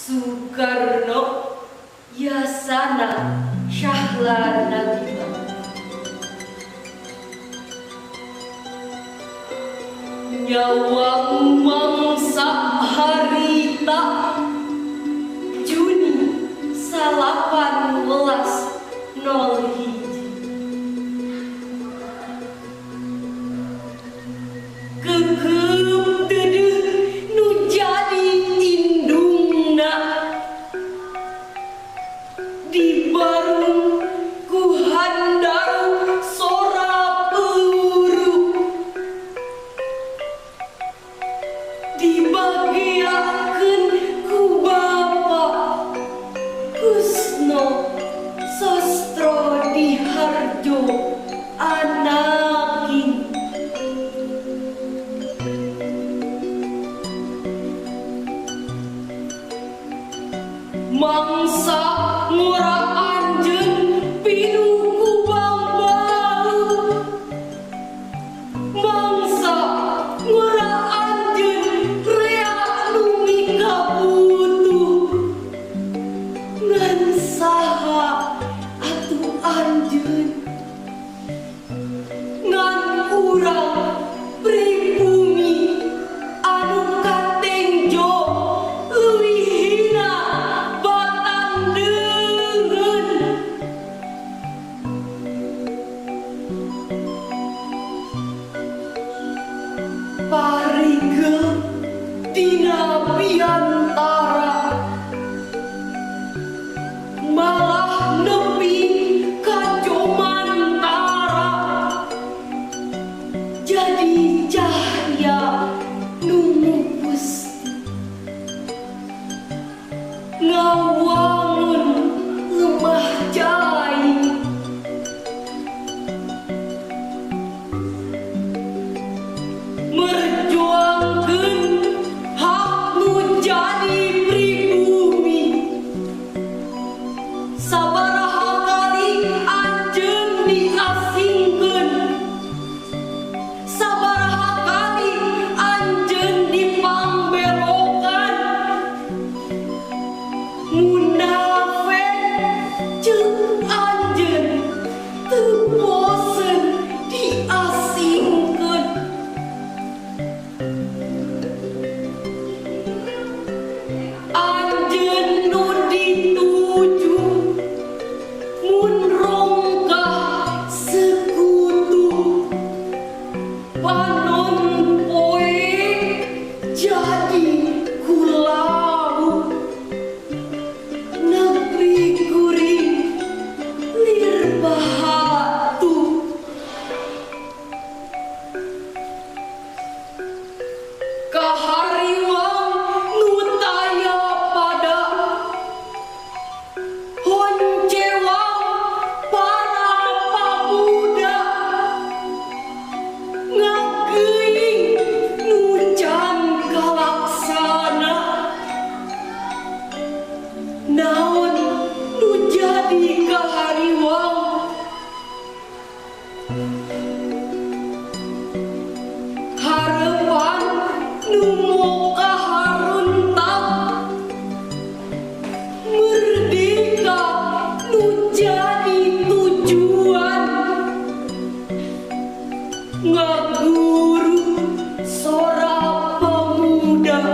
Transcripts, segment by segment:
Soekarno, Yasana, Syahla Nabila. Nyawang mangsa harita Juni 1801 kekeup teudeung nu jadi indungna dibarung ku handaru sora peluru dibagiakeun ku Bapa Kusno Sastro Diharjo Anaking. Mangsa ngora anjeun pinuh ku bangbalu, mangsa ngora anjeun rea nu mika butuh, ngan saha atuh anjeun ngan urang pribumi anu katengjo leuwihna batandeungeun. Parigel dina biantara malah nepi ka Jomantara, jadi cahya nu mupus ngawangun lemah jaing. Merjuangkeun hak nu jadi pribumi, sabaraha kali anjeun diasingkeun, sabaraha kali anjeun dipangbelokan, munafik ceuk anjeun teu bosen diasingkeun. Anjeun nu dituju mun rongkah sekutu, panon poe jadi kulau, negeri kuring lir bahatu. Kahariwang nu taya pada honcewang para pamuda, ngageuing nu can kalaksana, naon nu jadi kahariwang. Harapan nu moka haruntang, merdeka nu jadi tujuan, ngaguru sora pemuda,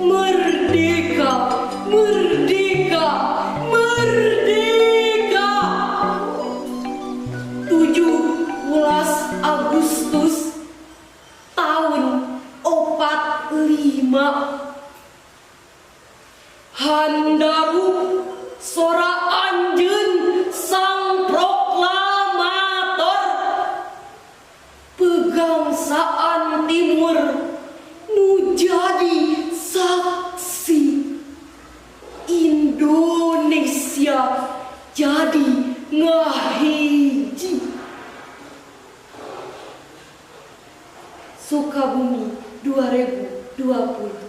merdeka, merdeka, merdeka. 17 Agustus tahun 45 handaru sora anjeun sang proklamator pegangsaan timur nu jadi saksi Indonesia jadi ngahiji. Sukabumi 2020.